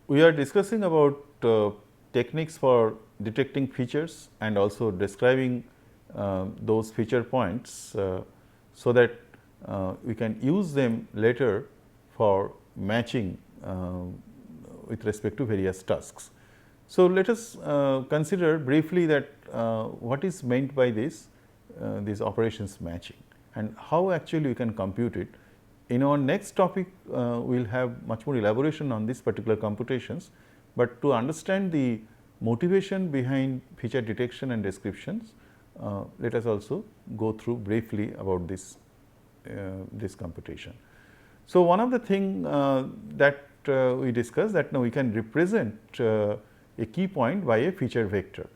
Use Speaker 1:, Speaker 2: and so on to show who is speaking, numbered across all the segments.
Speaker 1: We are discussing about techniques for detecting features and also describing those feature points so that we can use them later for matching with respect to various tasks. So, let us consider briefly that what is meant by this these operations matching and how actually we can compute it. In our next topic, we will have much more elaboration on these particular computations, but to understand the motivation behind feature detection and descriptions, let us also go through briefly about this computation. So, one of the thing that we discussed that now we can represent a key point by a feature vector,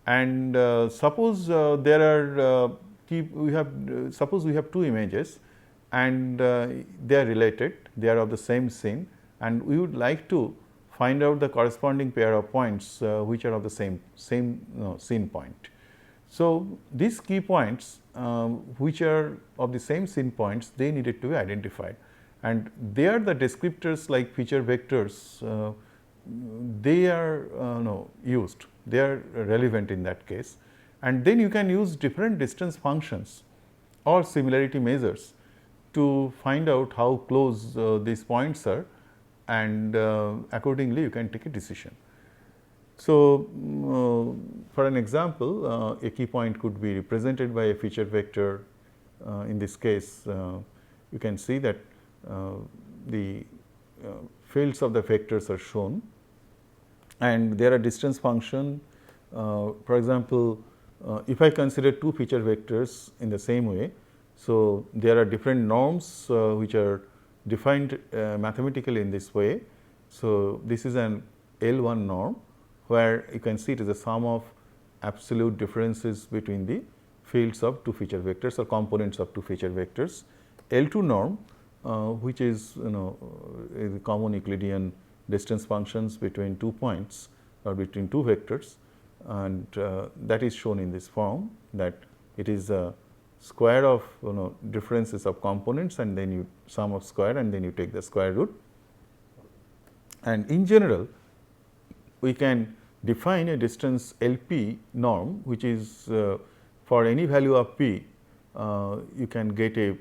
Speaker 1: and suppose there are suppose we have two images and they are related, they are of the same scene, and we would like to find out the corresponding pair of points which are of the same scene point. So, these key points which are of the same scene points, they needed to be identified, and they are the descriptors like feature vectors, they are used, they are relevant in that case. And then you can use different distance functions or similarity measures to find out how close these points are, and accordingly you can take a decision. So, for an example, a key point could be represented by a feature vector. In this case, you can see that the fields of the vectors are shown, and there are distance function. For example, if I consider two feature vectors in the same way, so there are different norms which are defined mathematically in this way. So, this is an L1 norm, where you can see it is the sum of absolute differences between the fields of two feature vectors or components of two feature vectors. L2 norm, which is is a common Euclidean distance functions between 2 points or between two vectors, and that is shown in this form, that it is a square of differences of components, and then you sum of square, and then you take the square root. And in general, we can define a distance LP norm, which is for any value of p, you can get a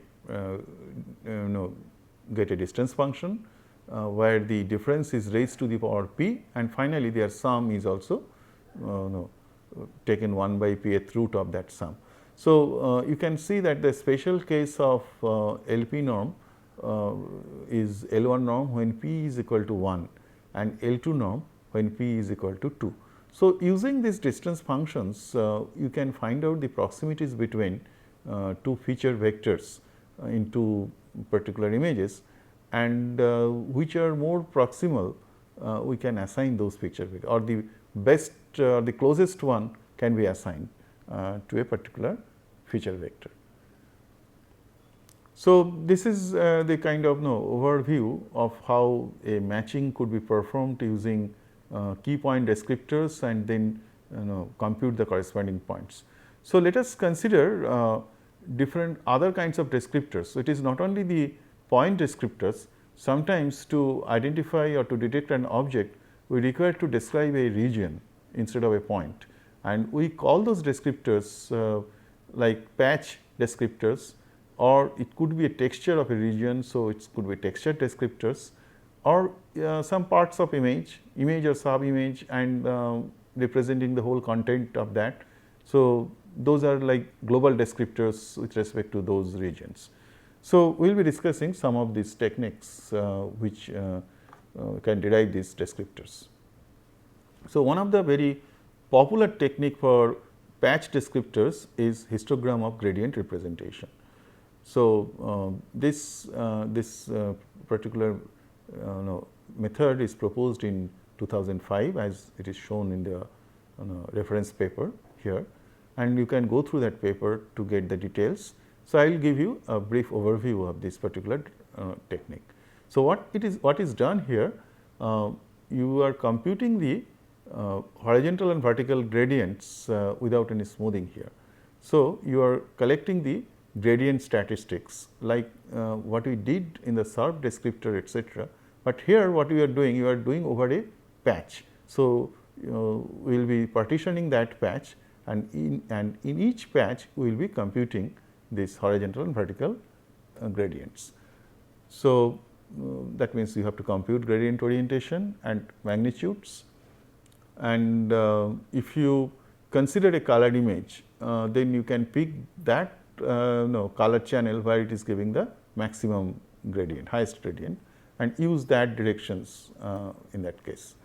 Speaker 1: distance function where the difference is raised to the power p, and finally their sum is also taken 1 by pth root of that sum. So, you can see that the special case of LP norm is L1 norm when p is equal to 1, and L2 norm when p is equal to 2. So, using these distance functions, you can find out the proximities between two feature vectors in two particular images, and which are more proximal, we can assign those feature vectors, or the best the closest one can be assigned to a particular feature vector. So, this is the kind of overview of how a matching could be performed using key point descriptors and then compute the corresponding points. So, let us consider different other kinds of descriptors. So, it is not only the point descriptors, sometimes to identify or to detect an object, we require to describe a region instead of a point, and we call those descriptors like patch descriptors, or it could be a texture of a region. So, it could be texture descriptors, or some parts of image or sub image, and representing the whole content of that. So, those are like global descriptors with respect to those regions. So, we will be discussing some of these techniques which can derive these descriptors. So, one of the very popular technique for patch descriptors is histogram of gradient representation. So, this particular method is proposed in 2005, as it is shown in the reference paper here, and you can go through that paper to get the details. So, I will give you a brief overview of this particular technique. So, what is done here, you are computing the horizontal and vertical gradients without any smoothing here. So, you are collecting the gradient statistics like what we did in the SERP descriptor, etc. but here what you are doing over a patch. So, we will be partitioning that patch, and in each patch we will be computing this horizontal and vertical gradients. So, that means you have to compute gradient orientation and magnitudes, and if you consider a colored image, then you can pick that color channel where it is giving the maximum gradient, highest gradient, and use that directions in that case.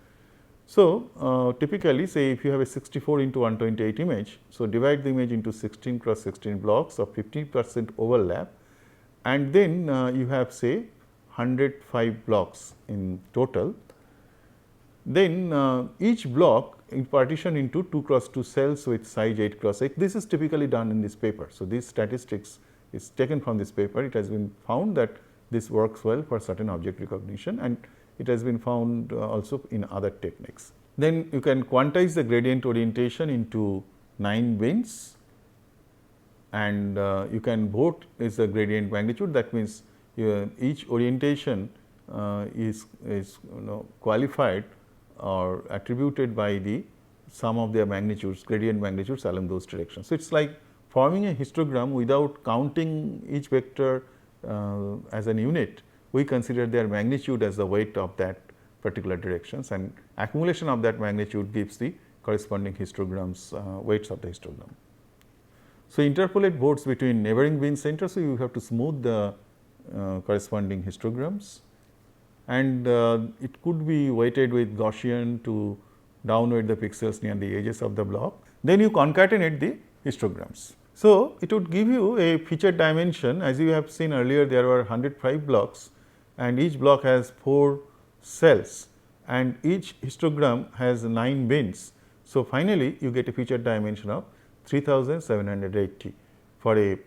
Speaker 1: So, typically say if you have a 64 into 128 image, so divide the image into 16 cross 16 blocks of 50% overlap, and then you have say 105 blocks in total. Then each block is partitioned into 2 cross 2 cells with size 8 cross 8. This is typically done in this paper. So, this statistics is taken from this paper. It has been found that this works well for certain object recognition, and it has been found also in other techniques. Then you can quantize the gradient orientation into 9 bins, and you can vote is the gradient magnitude. That means each orientation is qualified or attributed by the sum of their magnitudes, gradient magnitudes along those directions. So, it is like forming a histogram without counting each vector as an unit. We consider their magnitude as the weight of that particular directions, and accumulation of that magnitude gives the corresponding histograms, weights of the histogram. So, interpolate votes between neighboring bin centers. So, you have to smooth the corresponding histograms, and it could be weighted with Gaussian to downweight the pixels near the edges of the block. Then you concatenate the histograms. So, it would give you a feature dimension. As you have seen earlier, there were 105 blocks, and each block has 4 cells, and each histogram has 9 bins. So, finally, you get a feature dimension of 3780 for a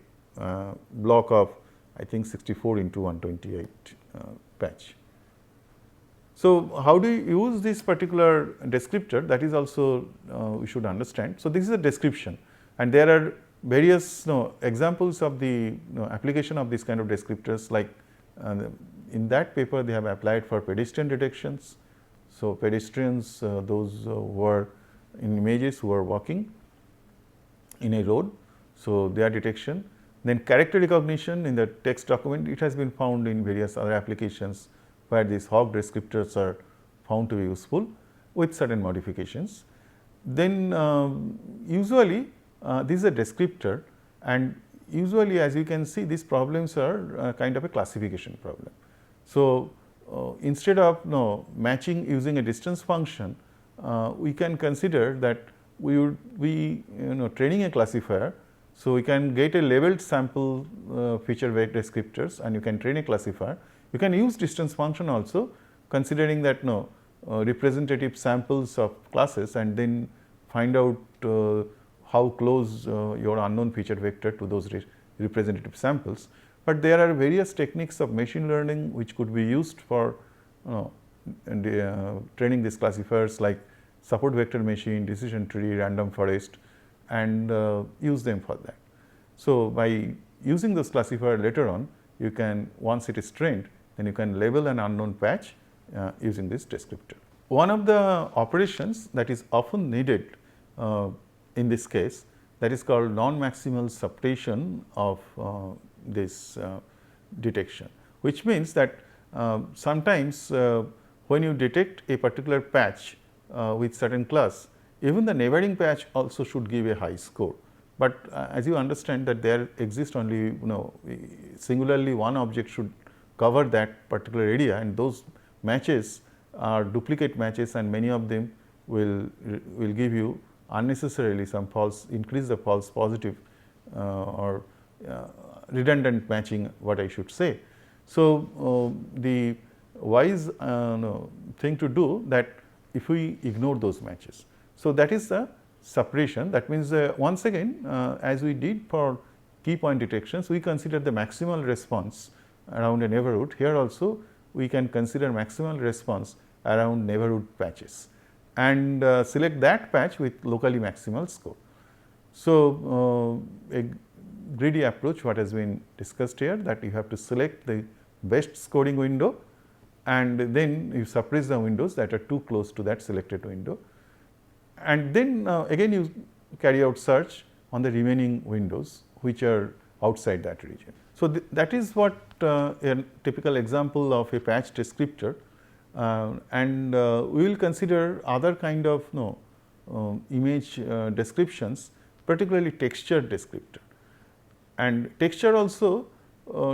Speaker 1: block of I think 64 into 128 patch. So, how do you use this particular descriptor? That is also we should understand. So, this is a description, and there are various examples of the application of this kind of descriptors, like in that paper they have applied for pedestrian detections. So, pedestrians those who were in images who are walking in a road, so their detection. Then character recognition in the text document, it has been found in various other applications where these Hog descriptors are found to be useful with certain modifications. Then usually this is a descriptor, and usually as you can see these problems are kind of a classification problem. So, instead of matching using a distance function, we can consider that we would be training a classifier. So, we can get a labeled sample feature weight descriptors, and you can train a classifier. You can use distance function also, considering that representative samples of classes, and then find out how close your unknown feature vector to those representative samples. But there are various techniques of machine learning which could be used for training these classifiers, like support vector machine, decision tree, random forest, and use them for that. So, by using this classifier later on, you can, once it is trained, then you can label an unknown patch using this descriptor. One of the operations that is often needed in this case, that is called non-maximal subtraction of this detection, which means that sometimes when you detect a particular patch with certain class, even the neighboring patch also should give a high score. But as you understand that there exists only singularly one object should cover that particular area, and those matches are duplicate matches, and many of them will give you unnecessarily some false, increase the false positive or redundant matching, what I should say. So, the wise thing to do that if we ignore those matches. So, that is the suppression. That means, once again as we did for key point detections, we consider the maximal response around a neighborhood. Here also we can consider maximal response around neighborhood patches and select that patch with locally maximal score. So, a greedy approach what has been discussed here, that you have to select the best scoring window and then you suppress the windows that are too close to that selected window, and then again you carry out search on the remaining windows which are outside that region. So, that is what a typical example of a patch descriptor, and we will consider other kind of image descriptions, particularly texture descriptor. And texture also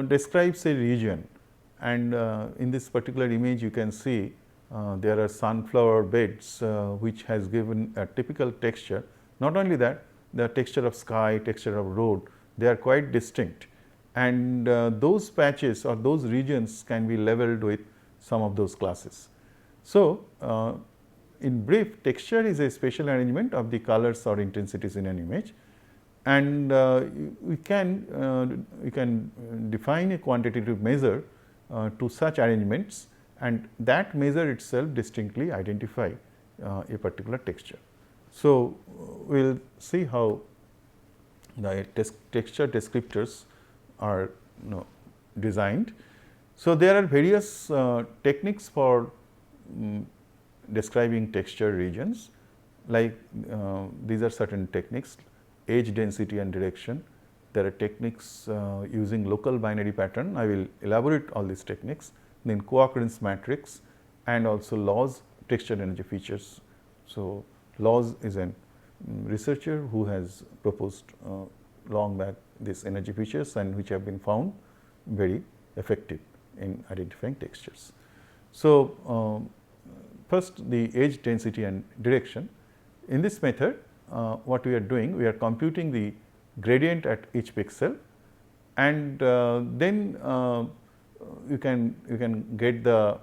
Speaker 1: describes a region, and in this particular image you can see there are sunflower beds which has given a typical texture. Not only that, the texture of sky, texture of road, they are quite distinct, and those patches or those regions can be leveled with some of those classes. So, in brief, texture is a spatial arrangement of the colors or intensities in an image, and we can define a quantitative measure to such arrangements, and that measure itself distinctly identify a particular texture. So, we will see how the texture descriptors are designed. So, there are various techniques for describing texture regions, like these are certain techniques: edge density and direction. There are techniques using local binary pattern. I will elaborate all these techniques. Then co-occurrence matrix and also Laws texture energy features. So, Laws is a researcher who has proposed long back these energy features, and which have been found very effective in identifying textures. So, first the edge density and direction. In this method, what we are doing, we are computing the gradient at each pixel, and then you can get the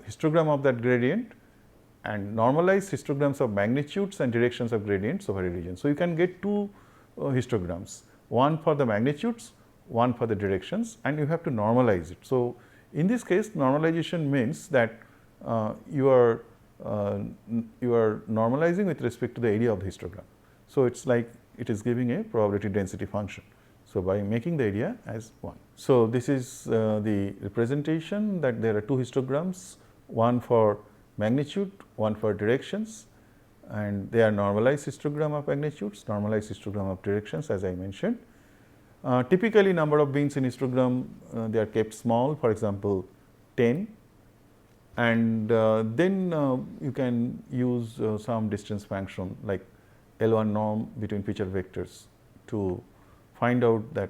Speaker 1: histogram of that gradient and normalize histograms of magnitudes and directions of gradients over a region. So, you can get two histograms, one for the magnitudes, one for the directions, and you have to normalize it. So, in this case, normalization means that you are normalizing with respect to the area of the histogram. So, it is like it is giving a probability density function. So, by making the area as 1. So, this is the representation that there are two histograms, one for magnitude, one for directions, and they are normalized histogram of magnitudes, normalized histogram of directions, as I mentioned. Typically, number of bins in histogram they are kept small, for example 10, and then you can use some distance function like L1 norm between feature vectors to find out that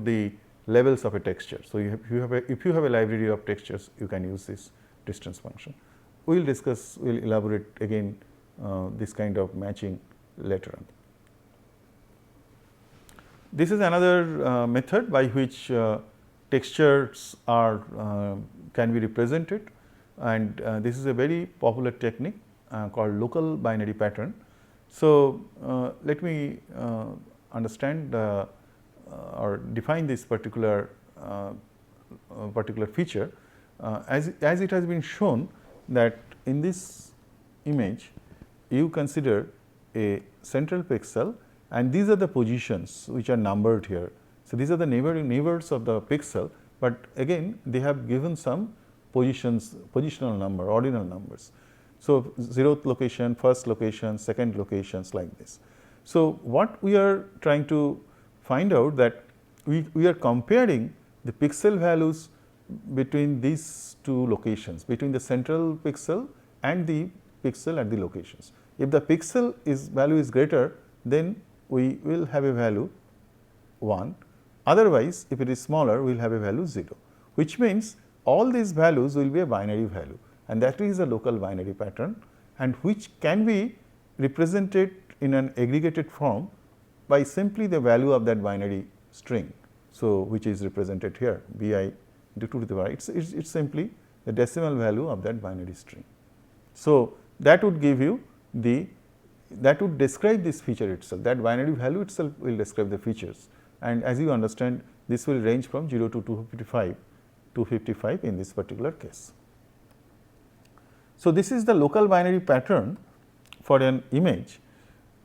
Speaker 1: the levels of a texture. So, if you have a library of textures, you can use this distance function. We will discuss, we will elaborate again this kind of matching later on. This is another method by which textures are can be represented, and this is a very popular technique called local binary pattern. So, let me understand or define this particular feature as it has been shown that in this image you consider a central pixel, and these are the positions which are numbered here. So, these are the neighbors of the pixel, but again they have given some positional number, ordinal numbers. So, 0th location, first location, second locations, like this. So, what we are trying to find out that we are comparing the pixel values between these two locations, between the central pixel and the pixel at the locations. If the pixel value is greater, then we will have a value 1, otherwise if it is smaller we will have a value 0, which means all these values will be a binary value, and that is a local binary pattern, and which can be represented in an aggregated form by simply the value of that binary string. So, which is represented here bi into 2 to the power, it is simply the decimal value of that binary string. So, that would give you that would describe this feature itself, that binary value itself will describe the features, and as you understand this will range from 0 to 255 in this particular case. So, this is the local binary pattern for an image,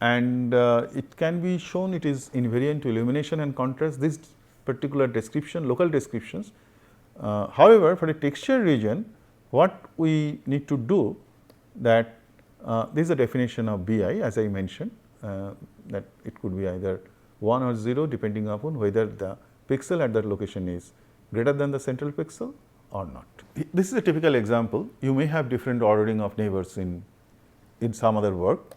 Speaker 1: and it can be shown it is invariant to illumination and contrast. This particular description, local descriptions. However, for a texture region, what we need to do that this is a definition of BI as I mentioned, that it could be either 1 or 0 depending upon whether the pixel at that location is greater than the central pixel or not. This is a typical example. You may have different ordering of neighbors in some other work,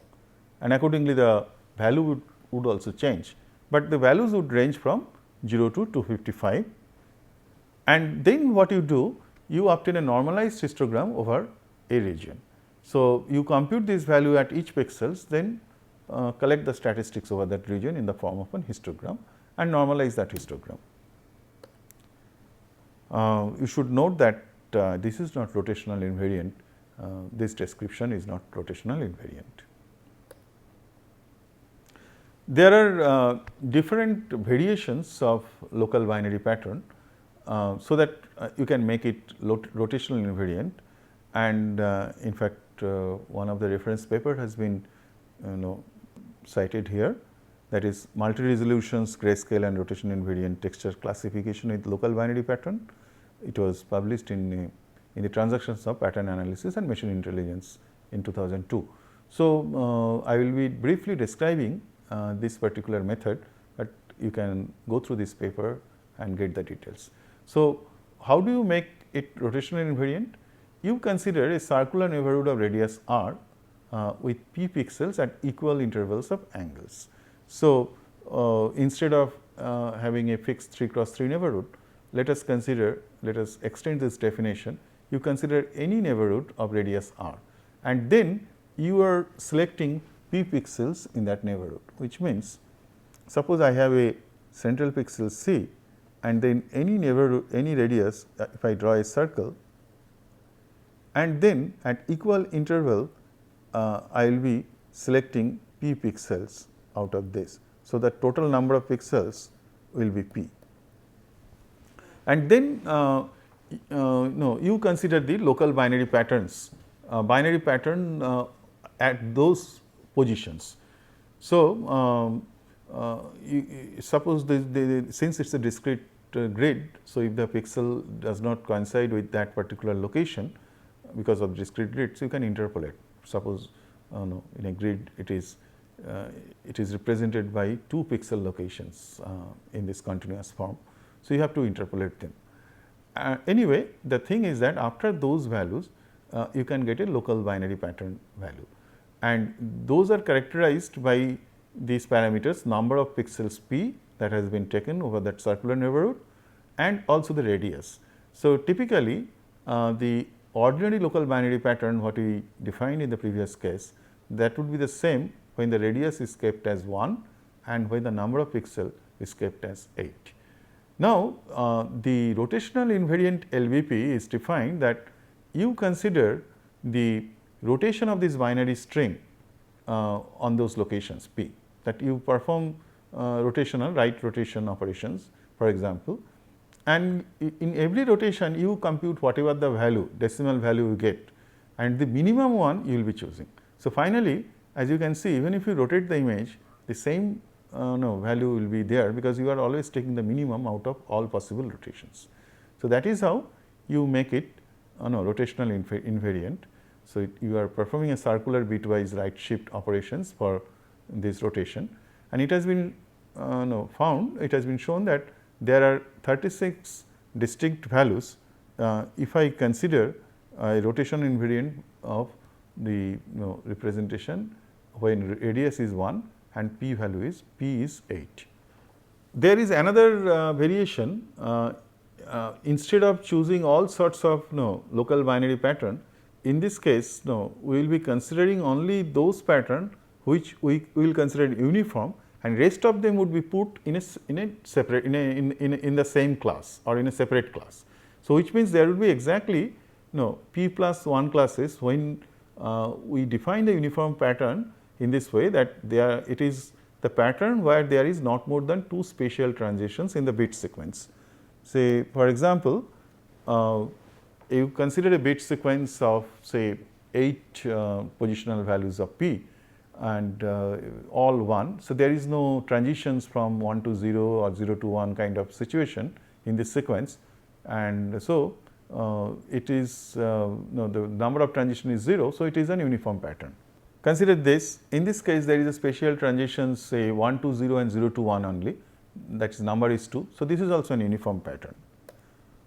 Speaker 1: and accordingly the value would also change, but the values would range from 0 to 255. And then what you do, you obtain a normalized histogram over a region. So, you compute this value at each pixels, then collect the statistics over that region in the form of an histogram and normalize that histogram. You should note that this is not rotational invariant, this description is not rotational invariant. There are different variations of local binary pattern, so that you can make it rotational invariant, and in fact, one of the reference paper has been cited here, that is multi-resolutions grayscale and rotation invariant texture classification with local binary pattern. It was published in the Transactions of Pattern Analysis and Machine Intelligence in 2002. So, I will be briefly describing this particular method, but you can go through this paper and get the details. So, how do you make it rotational invariant? You consider a circular neighborhood of radius r with p pixels at equal intervals of angles. So, instead of having a fixed 3 cross 3 neighborhood, let us extend this definition. You consider any neighborhood of radius r, and then you are selecting p pixels in that neighborhood, which means suppose I have a central pixel c, and then any neighborhood, any radius, if I draw a circle, and then at equal interval I will be selecting p pixels out of this. So, the total number of pixels will be p, and then you consider the local binary patterns, binary pattern at those positions. So, suppose since it is a discrete grid, so if the pixel does not coincide with that particular location because of discrete grid, so you can interpolate. Suppose in a grid it is represented by 2 pixel locations in this continuous form. So, you have to interpolate them. Anyway, the thing is that after those values you can get a local binary pattern value, and those are characterized by these parameters, number of pixels p that has been taken over that circular neighborhood, and also the radius. So, typically the ordinary local binary pattern what we defined in the previous case, that would be the same when the radius is kept as 1 and when the number of pixel is kept as 8. Now, the rotational invariant LBP is defined that you consider the rotation of this binary string on those locations p, that you perform rotational right rotation operations for example, and in every rotation you compute whatever the value, decimal value you get, and the minimum one you will be choosing. So, finally, as you can see, even if you rotate the image, the same value will be there, because you are always taking the minimum out of all possible rotations. So, that is how you make it rotational invariant. So, you are performing a circular bitwise right shift operations for this rotation, and it has been found, it has been shown that there are 36 distinct values if I consider a rotation invariant of the representation when radius is 1 and p value is 8. There is another variation, instead of choosing all sorts of local binary pattern, in this case we will be considering only those pattern which we will consider uniform, and rest of them would be put in a separate in the same class or in a separate class. So, which means there will be exactly p plus 1 classes when we define the uniform pattern in this way, that it is the pattern where there is not more than 2 spatial transitions in the bit sequence. Say for example, you consider a bit sequence of say 8 positional values of p, and all 1. So, there is no transitions from 1 to 0 or 0 to 1 kind of situation in this sequence, and so it is no, the number of transition is 0. So, it is an uniform pattern. Consider this, in this case there is a special transition say 1 to 0 and 0 to 1 only, that is number is 2. So, this is also an uniform pattern.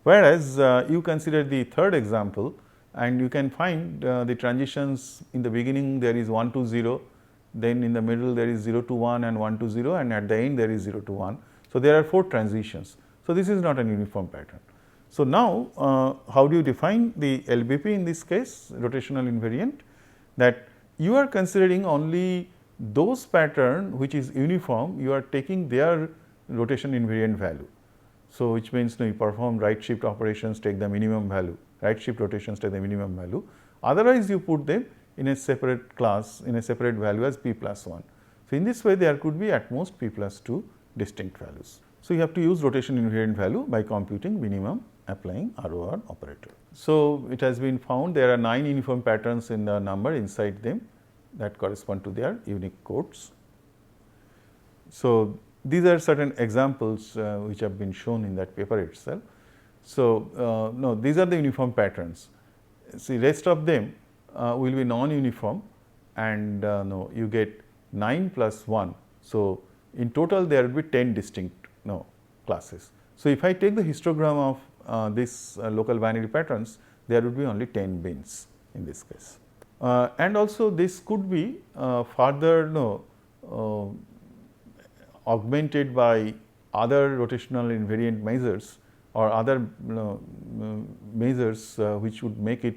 Speaker 1: Whereas, you consider the third example and you can find the transitions in the beginning there is 1 to 0, then in the middle there is 0 to 1 and 1 to 0, and at the end there is 0 to 1. So, there are 4 transitions. So, this is not an uniform pattern. So, now how do you define the LBP in this case, rotational invariant, that you are considering only those pattern which is uniform, you are taking their rotation invariant value. So, which means you perform right shift operations, take the minimum value, right shift rotations take the minimum value, otherwise you put them in a separate class, in a separate value as p plus 1. So, in this way there could be at most p plus 2 distinct values. So, you have to use rotation invariant value by computing minimum applying ROR operator. So, it has been found there are 9 uniform patterns in the number inside them that correspond to their unique codes. So, these are certain examples which have been shown in that paper itself. So, no, these are the uniform patterns. See, rest of them will be non-uniform, and no, you get 9 plus 1. So, in total there will be 10 distinct classes. So, if I take the histogram of this local binary patterns, there would be only 10 bins in this case. And also this could be further augmented by other rotational invariant measures or other measures which would make it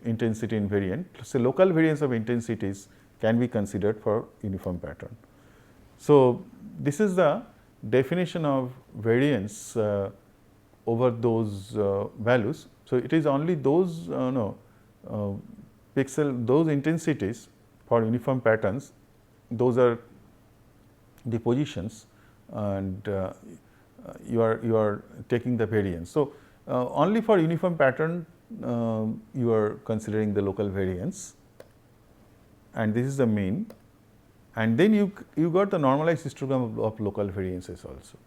Speaker 1: intensity invariant. So, local variance of intensities can be considered for uniform pattern. So, this is the definition of variance over those values. So, it is only those those intensities for uniform patterns, those are the positions, and you are taking the variance. So, only for uniform pattern you are considering the local variance, and this is the mean, and then you got the normalized histogram of local variances also.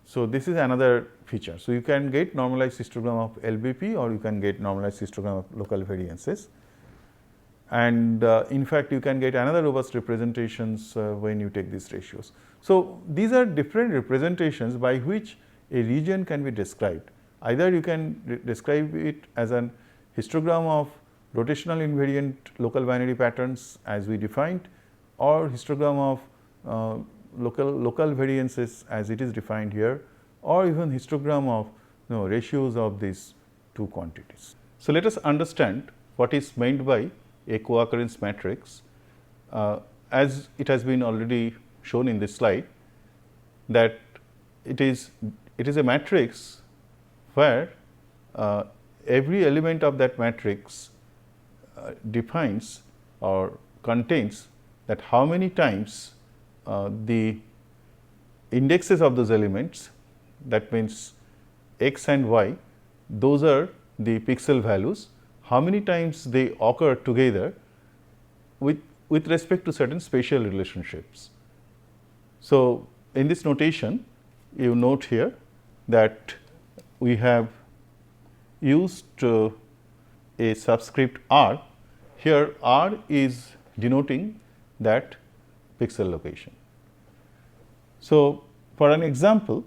Speaker 1: So, this is another feature. So, you can get normalized histogram of LBP or you can get normalized histogram of local variances, and in fact, you can get another robust representations when you take these ratios. So, these are different representations by which a region can be described. Either you can describe it as an histogram of rotational invariant local binary patterns as we defined, or histogram of local variances as it is defined here, or even histogram of ratios of these two quantities. So, let us understand what is meant by a co-occurrence matrix. As it has been already shown in this slide, that it is a matrix where every element of that matrix defines or contains that how many times the indexes of those elements, that means x and y, those are the pixel values, how many times they occur together with respect to certain spatial relationships. So, in this notation you note here that we have used a subscript r. Here r is denoting that pixel location. So, for an example,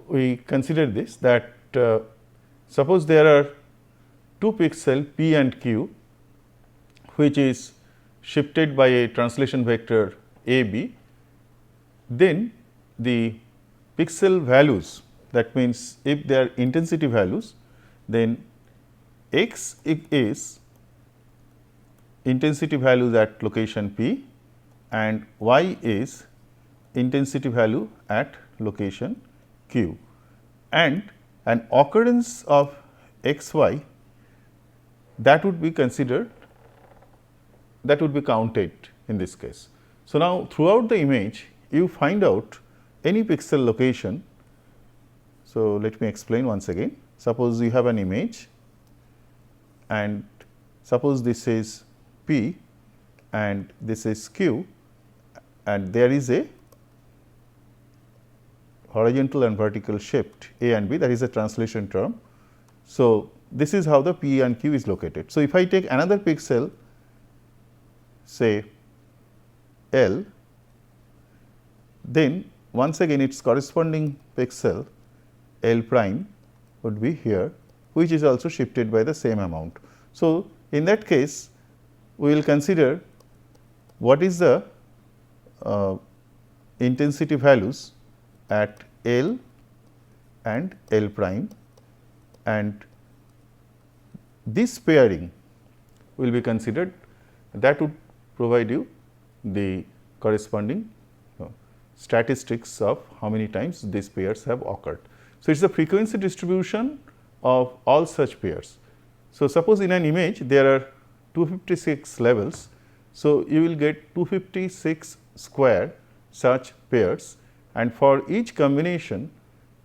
Speaker 1: we consider this, that suppose there are two pixel p and q which is shifted by a translation vector a b, then the pixel values, that means if they are intensity values, then x is intensity values at location p and y is intensity value at location q, and an occurrence of x y that would be considered, that would be counted in this case. So, now throughout the image you find out any pixel location. So, let me explain once again. Suppose you have an image and suppose this is P and this is Q, and there is a horizontal and vertical shift A and B, that is a translation term. So, this is how the P and Q is located. So, if I take another pixel, say L, then once again its corresponding pixel L prime would be here, which is also shifted by the same amount. So, in that case we will consider what is the intensity values at L and L prime, and this pairing will be considered. That would provide you the corresponding statistics of how many times these pairs have occurred. So, it is the frequency distribution of all such pairs. So, suppose in an image there are 256 levels. So, you will get 256 square such pairs, and for each combination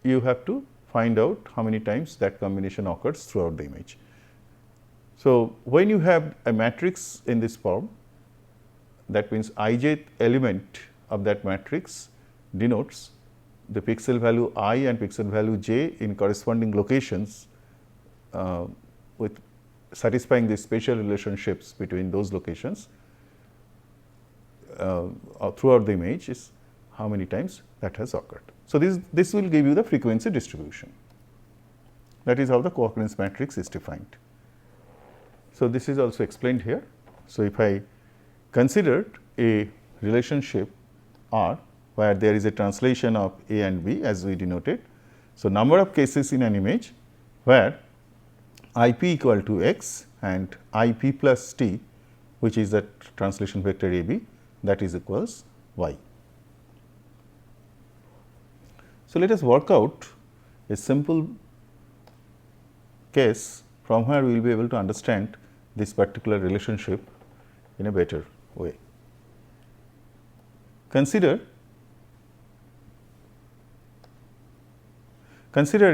Speaker 1: you have to find out how many times that combination occurs throughout the image. So, when you have a matrix in this form, that means ijth element of that matrix denotes the pixel value I and pixel value j in corresponding locations with satisfying the spatial relationships between those locations throughout the image is how many times that has occurred. So, this will give you the frequency distribution. That is how the co-occurrence matrix is defined. So, this is also explained here. So, if I considered a relationship R where there is a translation of A and B as we denoted. So, number of cases in an image where I p equal to x and I p plus t, which is the translation vector A b, that is equals y. So, let us work out a simple case from where we will be able to understand this particular relationship in a better way. Consider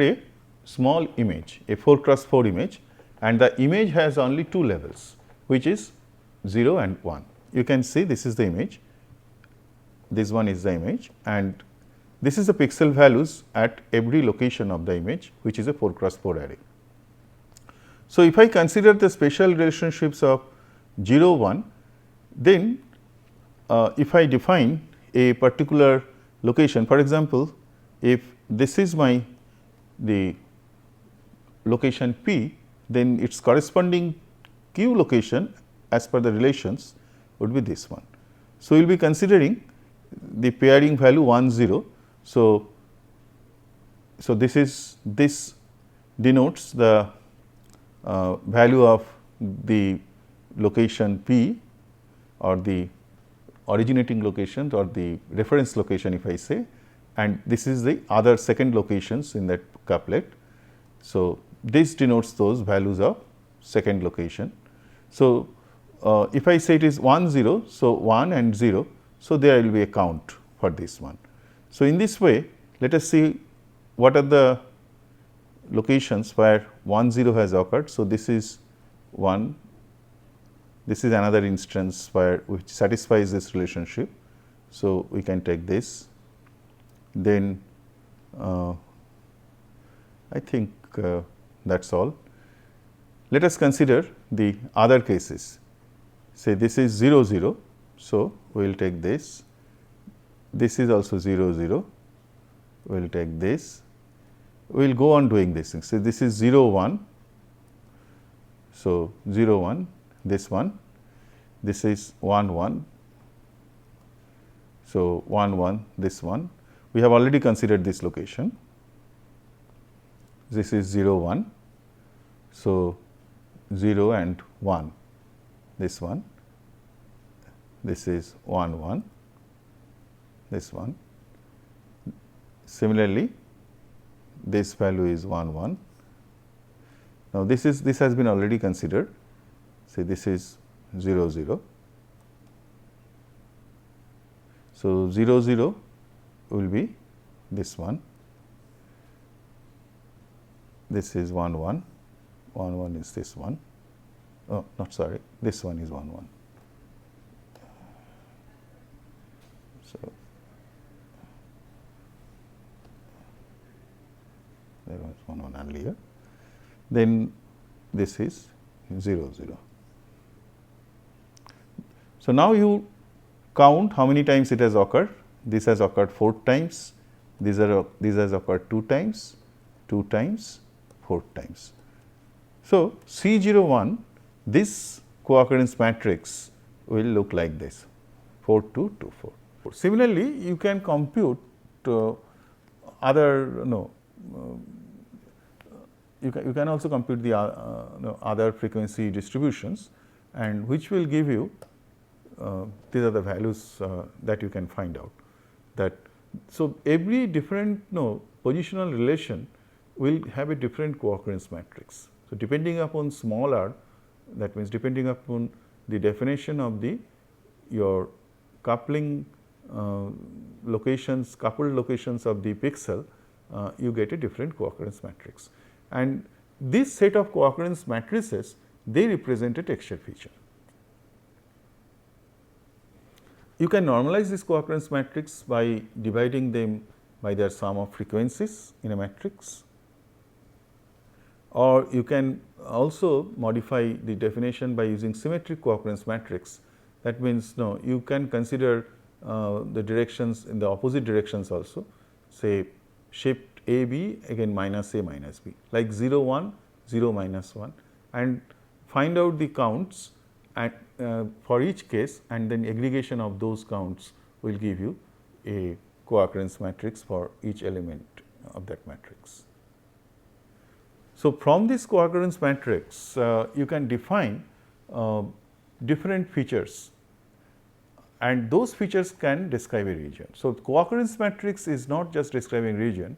Speaker 1: a small image, a 4 cross 4 image, and the image has only 2 levels, which is 0 and 1. You can see this is the image, this one is the image, and this is the pixel values at every location of the image, which is a 4 cross 4 array. So, if I consider the spatial relationships of 0, 1, then if I define a particular location, for example, if this is the location P, then its corresponding Q location as per the relations would be this one. So, we will be considering the pairing value 1 0. So, this denotes the value of the location P or the originating location or the reference location if I say, and this is the other second locations in that couplet. So, this denotes those values of second location. So, if I say it is 1 0, so 1 and 0, so there will be a count for this one. So, in this way let us see what are the locations where 1 0 has occurred. So, this is 1, this is another instance where which satisfies this relationship. So, we can take this, then I think that is all. Let us consider the other cases. Say this is 0 0. So, we will take this, this is also 0 0, we will take this, we will go on doing this thing. So, this is 0 1, so 0 1, this one, this is 1 1, so 1 1, this one. We have already considered this location, this is 0 1, so 0 and 1, this one, this is 1 1, this one. Similarly, this value is 1 1. Now, this has been already considered. Say this is 0 0. So, 0 0 will be this one, this is 1 1, 1 1 is this one, oh not sorry, this one is 1 1. So, there was 1 1 earlier, then this is 0 0. So, now you count how many times it has occurred. This has occurred 4 times, this has occurred 2 times, 2 times, 4 times. So, C 0 1, this co-occurrence matrix will look like this 4 2 2 4. Similarly, you can compute other you can also compute the other frequency distributions, and which will give you these are the values that you can find out. That so, every different positional relation will have a different co-occurrence matrix. So, depending upon small r, that means depending upon the definition of the your coupling locations, coupled locations of the pixel, you get a different co-occurrence matrix. And this set of co-occurrence matrices, they represent a texture feature. You can normalize this co-occurrence matrix by dividing them by their sum of frequencies in a matrix, or you can also modify the definition by using symmetric co-occurrence matrix. That means, you can consider the directions in the opposite directions also, say shift A B again minus A minus B, like 0 1 0 minus 1, and find out the counts at for each case, and then aggregation of those counts will give you a co-occurrence matrix for each element of that matrix. So, from this co-occurrence matrix, you can define different features, and those features can describe a region. So, co-occurrence matrix is not just describing region.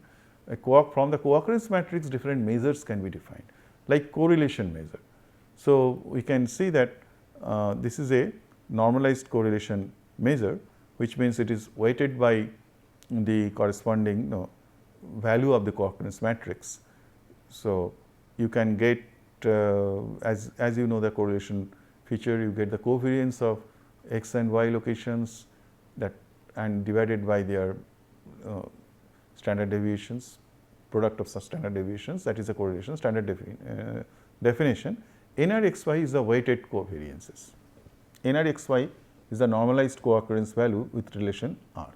Speaker 1: From the co-occurrence matrix, different measures can be defined, like correlation measure. So, we can see that this is a normalized correlation measure, which means it is weighted by the corresponding value of the co-occurrence matrix. So, you can get as you know the correlation feature, you get the covariance of x and y locations that and divided by their standard deviations, product of such standard deviations, that is a correlation standard definition. NRXY is the weighted covariances. NRXY is the normalized co-occurrence value with relation R.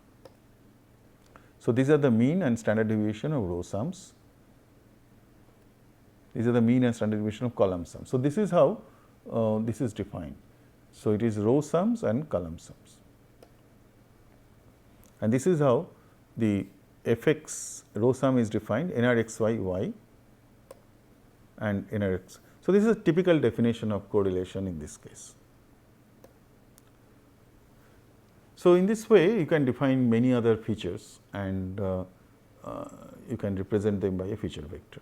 Speaker 1: So, these are the mean and standard deviation of row sums. These are the mean and standard deviation of column sums. So, this is how this is defined. So, it is row sums and column sums, and this is how the fx row sum is defined, NRXY y and NRX. So, this is a typical definition of correlation in this case. So, in this way you can define many other features, and you can represent them by a feature vector.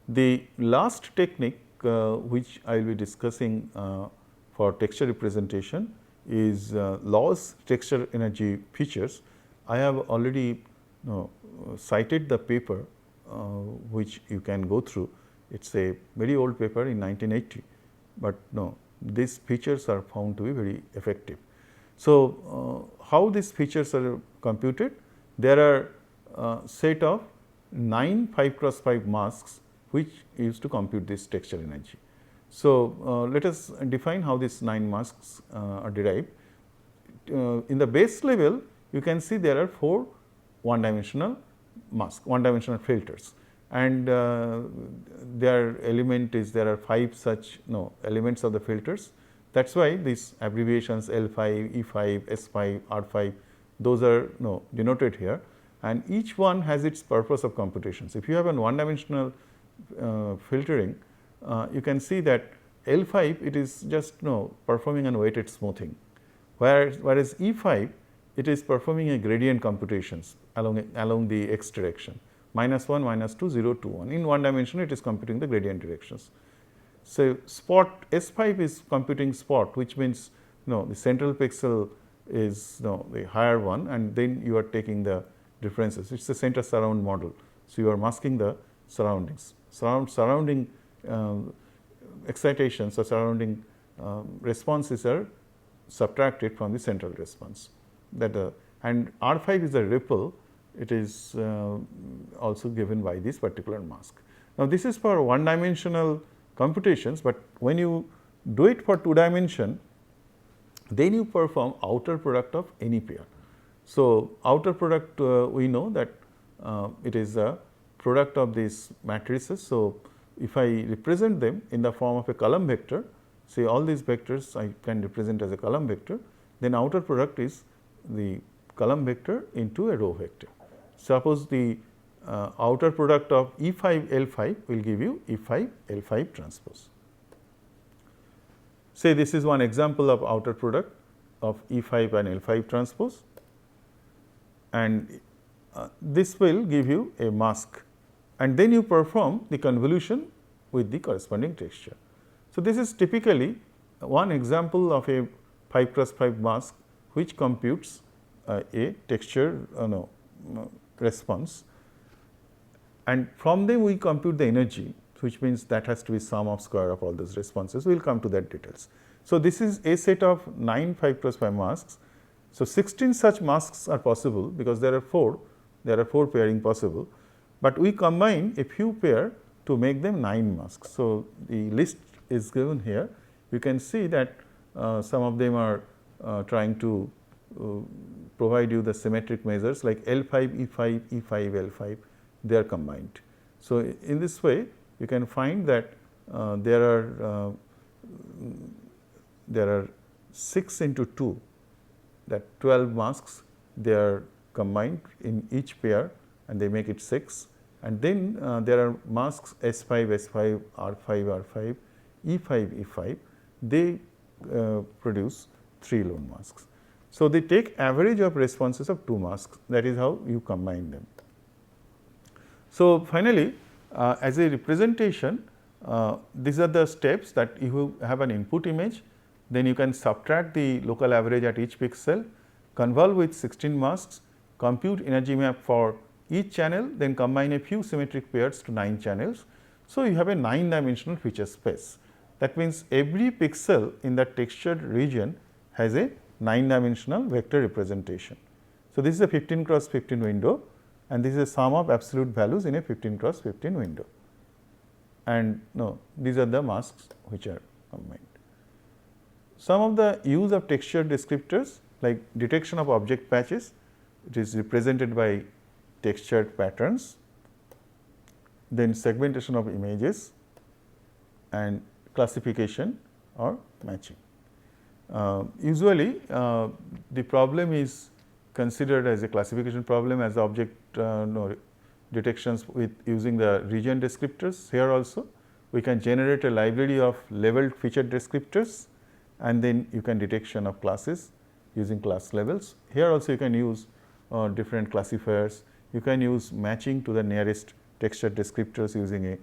Speaker 1: The last technique which I will be discussing for texture representation is loss texture energy features. I have already cited the paper which you can go through. It is a very old paper in 1980, but these features are found to be very effective. So, how these features are computed? There are set of 9 5 cross 5 masks which used to compute this texture energy. So, let us define how these 9 masks are derived. In the base level, you can see there are 4 one-dimensional masks, one-dimensional filters, and their element is there are 5 such elements of the filters. That is why these abbreviations L5, E5, S5, R5, those are denoted here, and each one has its purpose of computations. If you have a one-dimensional filtering, you can see that L5 it is just performing an weighted smoothing, whereas E5 it is performing a gradient computations along the x direction, -1, -2, 0, 2, 1. In one dimension it is computing the gradient directions. So, spot S5 is computing spot, which means the central pixel is the higher one, and then you are taking the differences. It is a center surround model. So, you are masking the surroundings. Surrounding excitations or surrounding responses are subtracted from the central response. That and R5 is a ripple, it is also given by this particular mask. Now, this is for one dimensional computations, but when you do it for 2 dimension, then you perform outer product of any pair. So, outer product we know that it is a product of these matrices. So, if I represent them in the form of a column vector, say all these vectors I can represent as a column vector, then outer product is the column vector into a row vector. Suppose the outer product of E5 L5 will give you E5 L5 transpose. Say this is one example of outer product of E5 and L5 transpose, and this will give you a mask, and then you perform the convolution with the corresponding texture. So, this is typically one example of a 5 cross 5 mask which computes a texture response, and from them we compute the energy, which means that has to be sum of square of all those responses. We will come to that details. So, this is a set of 9 5 cross 5 masks. So, 16 such masks are possible because there are 4 pairing possible, but we combine a few pair to make them 9 masks. So, the list is given here. You can see that some of them are trying to provide you the symmetric measures like L5 E5 E5 L5, they are combined. So, in this way you can find that there are 6 into 2, that 12 masks, they are combined in each pair and they make it 6, and then there are masks S5 S5 R5 R5 E5 E5, they produce 3 lone masks. So, they take average of responses of 2 masks, that is how you combine them. So, finally, as a representation, these are the steps that you have an input image, then you can subtract the local average at each pixel, convolve with 16 masks, compute energy map for each channel, then combine a few symmetric pairs to 9 channels. So, you have a 9 dimensional feature space. That means, every pixel in that textured region has a 9 dimensional vector representation. So, this is a 15 cross 15 window, and this is a sum of absolute values in a 15 cross 15 window, and these are the masks which are combined. Some of the use of texture descriptors like detection of object patches, it is represented by textured patterns, then segmentation of images and classification or matching. Usually the problem is considered as a classification problem as object detections with using the region descriptors. Here also we can generate a library of labeled feature descriptors, and then you can detection of classes using class labels. Here also you can use different classifiers. You can use matching to the nearest texture descriptors using a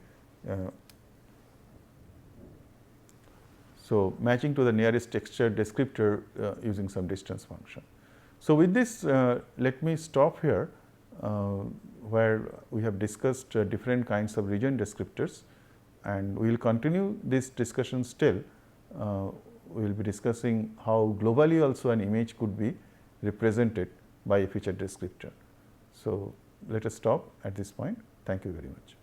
Speaker 1: matching to the nearest texture descriptor using some distance function. So, with this let me stop here where we have discussed different kinds of region descriptors, and we will continue this discussion still. We will be discussing how globally also an image could be represented by a feature descriptor. So, let us stop at this point. Thank you very much.